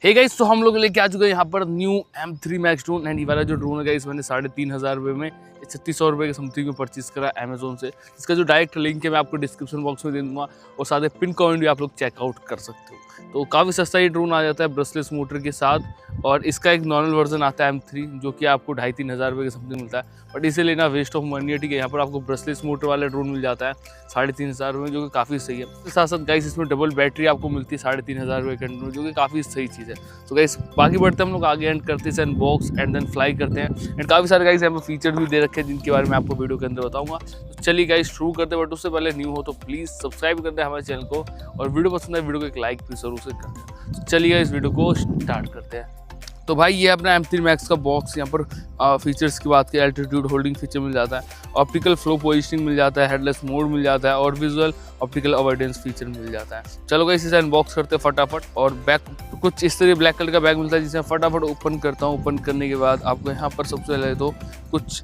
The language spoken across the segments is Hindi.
हे गाइस, तो हम लोग लेके आ चुके हैं यहाँ पर new M3 Max drone. And ये वाला जो ड्रोन है गाइस मैंने 3,500 रुपये में 3600 रुपये के समथिंग में परचेज करा अमेजोन से। इसका जो डायरेक्ट लिंक है मैं आपको डिस्क्रिप्शन बॉक्स में दे दूँगा और साथ ही पिन कमेंट भी आप लोग चेकआउट कर सकते हो। तो काफ़ी सस्ता ये ड्रोन आ जाता है ब्रशलेस मोटर के साथ। और इसका एक नॉर्मल वर्जन आता है M3 जो कि आपको 2,500-3,000 रुपये के समथिंग मिलता है। बट इसे लेना वेस्ट ऑफ मनी है, ठीक है। यहाँ पर आपको ब्रशलेस मोटर वाला ड्रोन मिल जाता है 3,500 रुपये, जो कि काफ़ी सही है। इसके साथ साथ गाइस इसमें डबल बैटरी आपको मिलती है 3,500 रुपये के अंदर में, जो कि काफ़ी सही चीज़ है। तो गाइस बाकी बढ़ते हम लोग आगे एंड करते हैं अनबॉक्स एंड देन फ्लाई करते हैं। एंड काफ़ी सारे गाइस यहाँ पर फीचर भी दे रखे हैं जिनके बारे में आपको वीडियो के अंदर बताऊंगा। तो चलिए गाइस शुरू करते हैं। बट उससे पहले न्यू हो तो प्लीज़ सब्सक्राइब कर दें हमारे चैनल को, और वीडियो पसंद है वीडियो को एक लाइक भी जरूर से कर दें। तो चलिए इस वीडियो को स्टार्ट करते हैं। तो भाई ये अपना M3 Max का बॉक्स। यहाँ पर फीचर्स की बात करें, एल्टीट्यूड होल्डिंग फीचर मिल जाता है, ऑप्टिकल फ्लो पोजिशनिंग मिल जाता है, हेडलेस मोड मिल जाता है और विजुअल ऑप्टिकल अवॉइडेंस फीचर मिल जाता है। चलो गाइस इसे अनबॉक्स करते हैं फटाफट। और बैग कुछ इस तरह ब्लैक कलर का बैग मिलता है जिसे फटाफट ओपन करता हूँ। ओपन करने के बाद आपको यहाँ पर सबसे पहले तो कुछ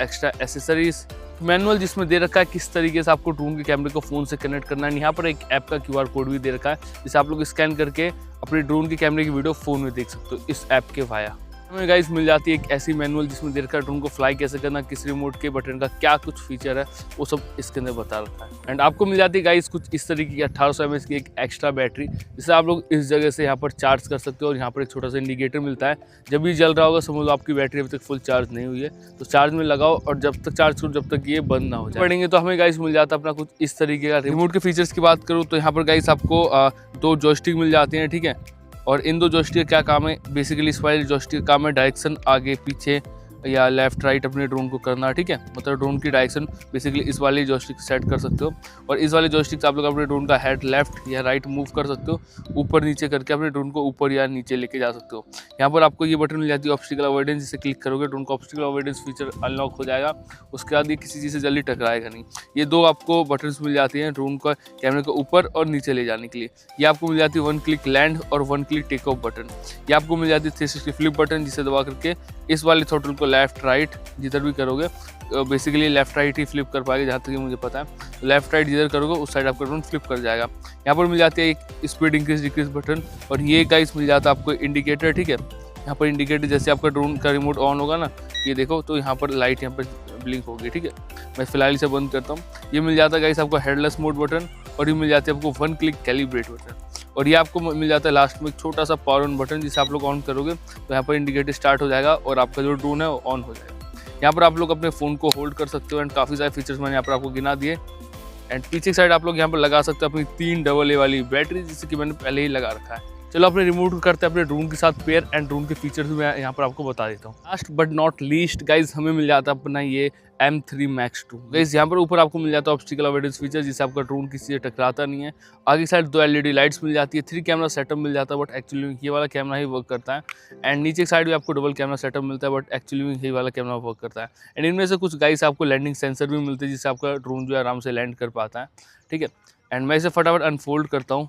एक्स्ट्रा एसेसरीज, मैनुअल जिसमें दे रखा है किस तरीके से आपको ड्रोन के कैमरे को फ़ोन से कनेक्ट करना है। यहाँ पर एक ऐप का QR कोड भी दे रखा है जिसे आप लोग स्कैन करके अपने ड्रोन के कैमरे की वीडियो फ़ोन में देख सकते हो इस ऐप के वाया। हमें गाइस मिल जाती है एक ऐसी मैनुअल जिसमें दे रखा है ड्रोन को फ्लाई कैसे करना, किस रिमोट के बटन का क्या कुछ फीचर है, वो सब इसके अंदर बता रखा है। एंड आपको मिल जाती है गाइस कुछ इस तरीके की 1800 mAh की एक एक्स्ट्रा बैटरी, जिसे आप लोग इस जगह से यहाँ पर चार्ज कर सकते हो। और यहाँ पर एक छोटा सा इंडिकेटर मिलता है, जब भी जल रहा होगा समझ लो आपकी बैटरी अभी तक फुल चार्ज नहीं हुई है, तो चार्ज में लगाओ और जब तक चार्ज करो जब तक ये बंद ना हो जाए पड़ेंगे। तो हमें गाइस मिल जाता है अपना कुछ इस तरीके का रिमोट के फीचर्स की बात करूँ तो यहाँ पर गाइस आपको 2 जॉयस्टिक मिल जाते हैं, ठीक है। और इन 2 जॉयस्टिक का क्या काम है, बेसिकली इस वाले जॉयस्टिक का काम है डायरेक्शन आगे पीछे या लेफ्ट राइट अपने ड्रोन को करना, ठीक है। मतलब ड्रोन की डायरेक्शन बेसिकली इस वाले जॉयस्टिक सेट कर सकते हो। और इस वाले जॉयस्टिक से आप लोग अपने ड्रोन का हेड लेफ्ट या राइट मूव कर सकते हो, ऊपर नीचे करके अपने ड्रोन को ऊपर या नीचे लेके जा सकते हो। यहाँ पर आपको ये बटन मिल जाती है ऑब्स्टिकल अवॉइडेंस, जिसे क्लिक करोगे ड्रोन का ऑब्स्टिकल अवॉइडेंस फीचर अनलॉक हो जाएगा। उसके बाद ये किसी चीज़ से जल्दी टकराएगा नहीं। ये 2 आपको बटन्स मिल जाती हैं ड्रोन का कैमरे को ऊपर और नीचे ले जाने के लिए। ये आपको मिल जाती है 1 क्लिक लैंड और 1 क्लिक टेक ऑफ बटन। ये आपको मिल जाती है 360 फ्लिप बटन, जिसे दबा करके इस वाले थ्रोटल को लेफ्ट राइट जिधर भी करोगे, बेसिकली लेफ्ट राइट ही फ्लिप कर पाएगा जहाँ तक कि मुझे पता है। लेफ्ट राइट जिधर करोगे उस साइड आपका ड्रोन फ्लिप कर जाएगा। यहाँ पर मिल जाती है एक स्पीड इंक्रीज डिक्रीज बटन, और ये गाइस मिल जाता है आपको इंडिकेटर, ठीक है। यहाँ पर इंडिकेटर जैसे आपका ड्रोन का रिमोट ऑन होगा ना, ये देखो तो यहाँ पर लाइट यहाँ पर ब्लिंक होगी, ठीक है। मैं फिलहाल इसे बंद करता हूँ। ये मिल जाता है गाइस आपको हेडलेस मोड बटन, और ये मिल जाती है आपको 1 क्लिक कैलिब्रेट बटन। और ये आपको मिल जाता है लास्ट में एक छोटा सा पावर ऑन बटन, जिसे आप लोग ऑन करोगे तो यहाँ पर इंडिकेटर स्टार्ट हो जाएगा और आपका जो ड्रोन है वो ऑन हो जाएगा। यहाँ पर आप लोग अपने फ़ोन को होल्ड कर सकते हो। एंड काफ़ी सारे फीचर्स मैंने यहाँ पर आपको गिना दिए। एंड पीछे साइड आप लोग यहाँ पर लगा सकते हो अपनी 3 AA वाली बैटरी, जिससे कि मैंने पहले ही लगा रखा है। चलो अपने रिमोट को करते हैं अपने ड्रोन के साथ पेयर, एंड ड्रोन के फीचर्स भी मैं यहाँ पर आपको बता देता हूँ। Last but not least guys हमें मिल जाता है अपना ये M3 Max 2। गाइज यहाँ पर ऊपर आपको मिल जाता है ऑब्स्टिकल अवॉइडेंस फीचर, जिससे आपका ड्रोन किसी से टकराता नहीं है। आगे साइड 2 LED लाइट्स मिल जाती है, 3 कैमरा सेटअप मिल जाता है, बट एक्चुअली ये वाला कैमरा ही वर्क करता है। एंड नीचे साइड भी आपको डबल कैमरा सेटअप मिलता है, बट एक्चुअली ये वाला कैमरा वर्क करता है। एंड इनमें से कुछ गाइस आपको लैंडिंग सेंसर भी मिलते हैं, जिससे आपका ड्रोन जो है आराम से लैंड कर पाता है, ठीक है। एंड मैं इसे फटाफट अनफोल्ड करता हूँ।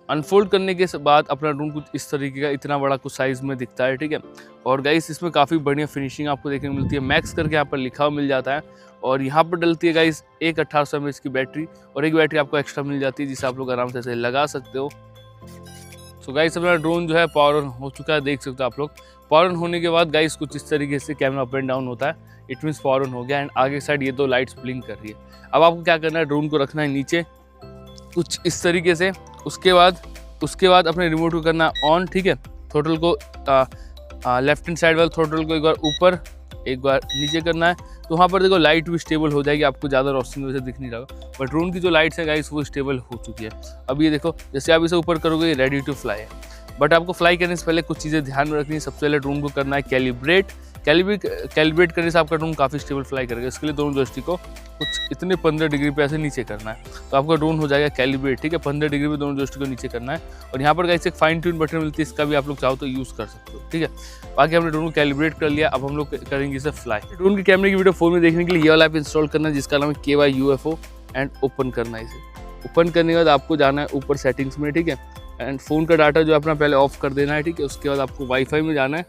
अनफोल्ड करने के बाद अपना ड्रोन कुछ इस तरीके का इतना बड़ा कुछ साइज़ में दिखता है, ठीक है। और गाइस इसमें काफ़ी बढ़िया फिनिशिंग आपको देखने को मिलती है। मैक्स करके यहाँ पर लिखा हुआ मिल जाता है। और यहाँ पर डलती है गाइस एक 1800 mAh की बैटरी, और एक बैटरी आपको एक्स्ट्रा मिल जाती है, जिसे आप लोग आराम से ऐसे लगा सकते हो। सो गाइस अपना ड्रोन जो है पावर ऑन हो चुका है, देख सकते हो आप लोग। पावर ऑन होने के बाद गाइस कुछ इस तरीके से कैमरा अप एंड डाउन होता है, इट मीन्स पावर ऑन हो गया। एंड आगे साइड ये 2 लाइट्स ब्लिंक कर रही है। अब आपको क्या करना है, ड्रोन को रखना है नीचे कुछ इस तरीके से। उसके बाद अपने रिमोट को करना ऑन, ठीक है। थ्रोटल को लेफ्ट हैंड साइड वाले थ्रोटल को एक बार ऊपर एक बार नीचे करना है, तो वहाँ पर देखो लाइट भी स्टेबल हो जाएगी। आपको ज़्यादा रोशनी वजह से दिख नहीं रहा, बट ड्रोन की जो लाइट्स है गाइस वो स्टेबल हो चुकी है। अब ये देखो जैसे आप इसे ऊपर करोगे ये रेडी टू फ्लाई है। बट आपको फ्लाई करने से पहले कुछ चीज़ें ध्यान में रखनी है। सबसे पहले ड्रोन को करना है कैलिब्रेट करने से आपका ड्रोन काफ़ी स्टेबल फ्लाई करेगा। इसके लिए दोनों जॉयस्टिक को कुछ इतने 15 डिग्री पे ऐसे नीचे करना है, तो आपका ड्रोन हो जाएगा कैलिब्रेट, ठीक है। 15 डिग्री पे दोनों जॉयस्टिक को नीचे करना है। और यहाँ पर गाइस एक फाइन ट्यून बटन मिलती है, इसका भी आप लोग चाहो तो यूज़ कर सकते हो, ठीक है। बाकी हमने ड्रोन को कैलिब्रेट कर लिया। अब हम लोग करेंगे इसे फ्लाई। ड्रोन के कैमरे की वीडियो फोन में देखने के लिए ये वाला ऐप इंस्टॉल करना है, जिसका नाम है KY UFO, एंड ओपन करना है इसे। ओपन करने के बाद आपको जाना है ऊपर सेटिंग्स में, ठीक है। एंड फ़ोन का डाटा जो अपना पहले ऑफ कर देना है, ठीक है। उसके बाद आपको वाईफाई में जाना है,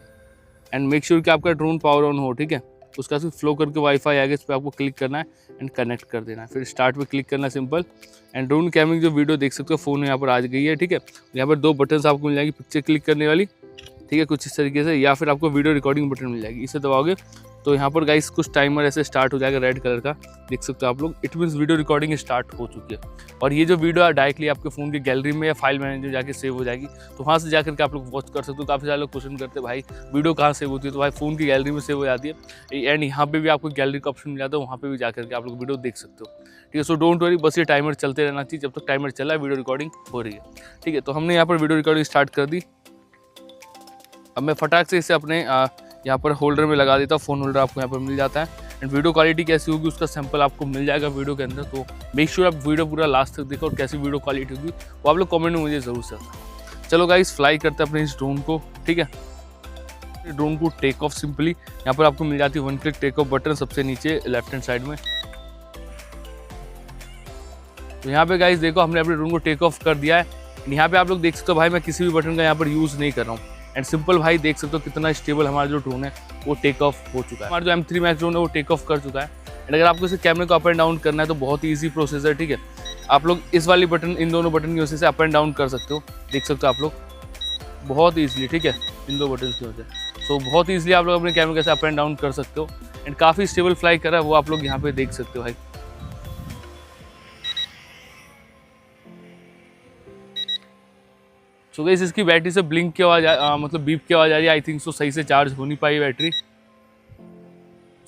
एंड मेक श्योर कि आपका ड्रोन पावर ऑन हो, ठीक है। उसका फिर फ्लो करके वाईफाई आएगा, इस पर आपको क्लिक करना है एंड कनेक्ट कर देना है। फिर स्टार्ट पे क्लिक करना है सिंपल। एंड ड्रोन कैमरिंग जो वीडियो देख सकते हो फ़ोन में यहाँ पर आ गई है, ठीक है। यहाँ पर 2 बटन्स आपको मिल जाएगी, पिक्चर क्लिक करने वाली, ठीक है, कुछ इस तरीके से, या फिर आपको वीडियो रिकॉर्डिंग बटन मिल जाएगी। इसे दबाओगे तो यहाँ पर गाइस कुछ टाइमर ऐसे स्टार्ट हो जाएगा रेड कलर का, देख सकते हो आप लोग। It means video recording start हो चुकी है। और ये जो वीडियो है डायरेक्टली आपके फ़ोन की गैलरी में या फाइल मैनेजर जाके सेव हो जाएगी, तो वहाँ से जाकर के आप लोग वॉच कर सकते हो। काफ़ी सारे लोग क्वेश्चन करते हैं भाई वीडियो कहाँ सेव होती है, तो भाई फ़ोन की गैलरी में सेव हो जाती है। एंड यहाँ पे भी आपको गैलरी का ऑप्शन मिल जाता है, वहाँ पे भी जाकर के आप लोग वीडियो देख सकते हो, ठीक है। सो डोंट वरी, बस ये टाइमर चलते रहना चाहिए, जब तक टाइमर चला है वीडियो रिकॉर्डिंग हो रही है, ठीक है। तो हमने यहाँ पर वीडियो रिकॉर्डिंग स्टार्ट कर दी। अब मैं फटाक से इसे अपने यहाँ पर होल्डर में लगा देता हूँ। फ़ोन होल्डर आपको यहाँ पर मिल जाता है। एंड वीडियो क्वालिटी कैसी होगी उसका सैंपल आपको मिल जाएगा वीडियो के अंदर, तो मेक श्योर आप वीडियो पूरा लास्ट तक देखो और कैसी वीडियो क्वालिटी होगी वो आप लोग कमेंट में मुझे ज़रूर से बताएं। चलो गाइस, फ्लाई करते हैं अपने इस ड्रोन को, ठीक है। ड्रोन को टेक ऑफ सिंपली यहाँ पर आपको मिल जाती है 1 क्लिक टेक ऑफ बटन सबसे नीचे लेफ्ट हैंड साइड में। तो यहाँ पे गाइस देखो हमने अपने ड्रोन को टेक ऑफ कर दिया है। यहाँ पे आप लोग देख सकते हो भाई मैं किसी भी बटन का यहाँ पर यूज़ नहीं कर रहा हूँ। एंड सिंपल भाई देख सकते हो कितना स्टेबल हमारा जो ड्रोन है वो टेक ऑफ हो चुका है। हमारा जो M3 Max ड्रोन है वो टेक ऑफ कर चुका है। एंड अगर आपको इसे कैमरे को अप एंड डाउन करना है तो बहुत ही ईजी प्रोसेस है, ठीक है। आप लोग इस वाली बटन, इन दोनों बटन की वजह से अप एंड डाउन कर सकते हो, देख सकते हो आप लोग बहुत ईजिली, ठीक है, इन 2 बटन की वजह से। सो बहुत ईजिली आप लोग अपने कैमरे कैसे अप एंड डाउन कर सकते हो। एंड काफ़ी स्टेबल फ्लाई कर रहा है वो आप लोग यहाँ पे देख सकते हो भाई। सो गाइस इसकी बैटरी से ब्लिंक की आवाज़ मतलब बीप की आवाज़ आ रही है। आई थिंक सो सही से चार्ज हो नहीं पाई बैटरी।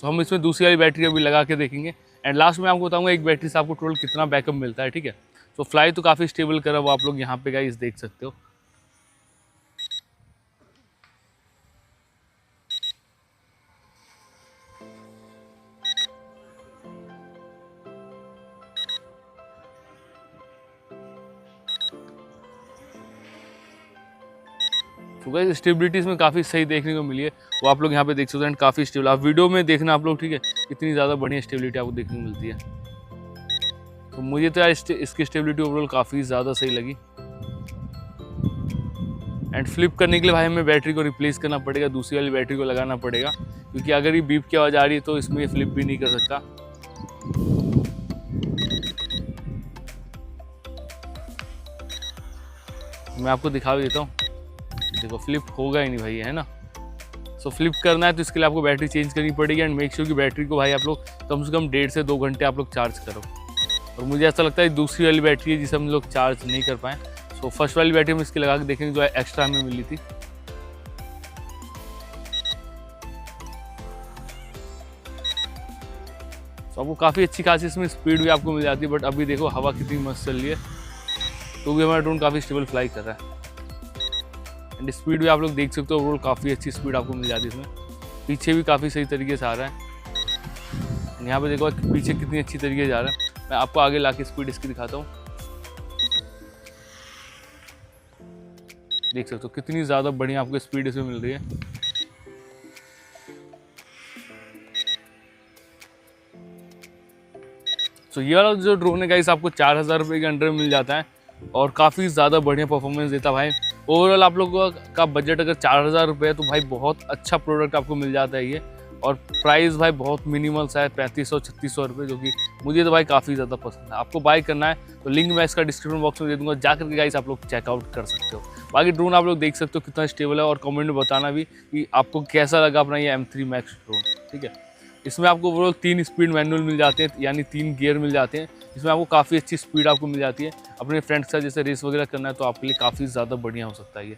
तो हम इसमें दूसरी वाली बैटरी अभी लगा के देखेंगे। एंड लास्ट में आपको बताऊंगा एक बैटरी से आपको टोटल कितना बैकअप मिलता है, ठीक है। तो फ्लाई तो काफ़ी स्टेबल करा वो आप लोग यहाँ पे गाइस देख सकते हो। तो गाइस स्टेबिलिटी इसमें काफ़ी सही देखने को मिली है, वो आप लोग यहाँ पे देख सकते हैं। एंड काफ़ी स्टेबल, आप वीडियो में देखना आप लोग, ठीक है, इतनी ज़्यादा बढ़िया स्टेबिलिटी आपको देखने को मिलती है। तो मुझे तो यार इसकी स्टेबिलिटी ओवरऑल काफ़ी ज़्यादा सही लगी। एंड फ्लिप करने के लिए भाई हमें बैटरी को रिप्लेस करना पड़ेगा, दूसरी वाली बैटरी को लगाना पड़ेगा, क्योंकि अगर ये बीप की आवाज़ आ रही है तो इसमें ये फ्लिप भी नहीं कर सकता। मैं आपको दिखा भी देता हूँ, देखो फ्लिप होगा ही नहीं भाई, है ना। सो फ्लिप करना है तो इसके लिए आपको बैटरी चेंज करनी पड़ेगी। एंड मेक श्योर कि बैटरी को भाई आप लोग कम से कम 1.5 से 2 घंटे आप लोग चार्ज करो। और मुझे ऐसा लगता है दूसरी वाली बैटरी है जिसे हम लोग चार्ज नहीं कर पाएँ। सो फर्स्ट वाली बैटरी हम इसकी लगा के देखेंगे जो एक्स्ट्रा हमें मिली थी। तो आपको काफ़ी अच्छी खासी इसमें स्पीड भी आपको मिल जाती है। बट अभी देखो हवा कितनी मस्त चल रही है, तो भी हमारा ड्रोन काफ़ी स्टेबल फ्लाई कर रहा है। एंड स्पीड भी आप लोग देख सकते हो, ओवरऑल काफ़ी अच्छी स्पीड आपको मिल जाती है इसमें। पीछे भी काफ़ी सही तरीके से आ रहा है। यहाँ पे देखो पीछे कितनी अच्छी तरीके से जा रहा है। मैं आपको आगे लाके स्पीड इसकी दिखाता हूँ, देख सकते हो कितनी ज़्यादा बढ़िया आपको स्पीड इसमें मिल रही है। तो ये वाला जो ड्रोन है गाइस आपको 4000 रुपये के अंडर मिल जाता है और काफ़ी ज़्यादा बढ़िया परफॉर्मेंस देता है भाई। ओवरऑल आप लोगों का बजट अगर 4000 रुपये है तो भाई बहुत अच्छा प्रोडक्ट आपको मिल जाता है ये। और प्राइस भाई बहुत मिनिमल सा है, 3500-3600 रुपये, जो कि मुझे तो भाई काफ़ी ज़्यादा पसंद है। आपको बाय करना है तो लिंक मैं इसका डिस्क्रिप्शन बॉक्स में दे दूँगा, जाकर के गाइस आप लोग चेकआउट कर सकते हो। बाकी ड्रोन आप लोग देख सकते हो कितना स्टेबल है, और कमेंट में बताना भी कि आपको कैसा लगा अपना ये M3 Max ड्रोन, ठीक है। इसमें आपको ओवरऑल 3 स्पीड मैनुअल मिल जाते हैं, यानी 3 गियर मिल जाते हैं, जिसमें आपको काफ़ी अच्छी स्पीड आपको मिल जाती है। अपने फ्रेंड्स के साथ जैसे रेस वगैरह करना है तो आपके लिए काफ़ी ज़्यादा बढ़िया हो सकता है ये।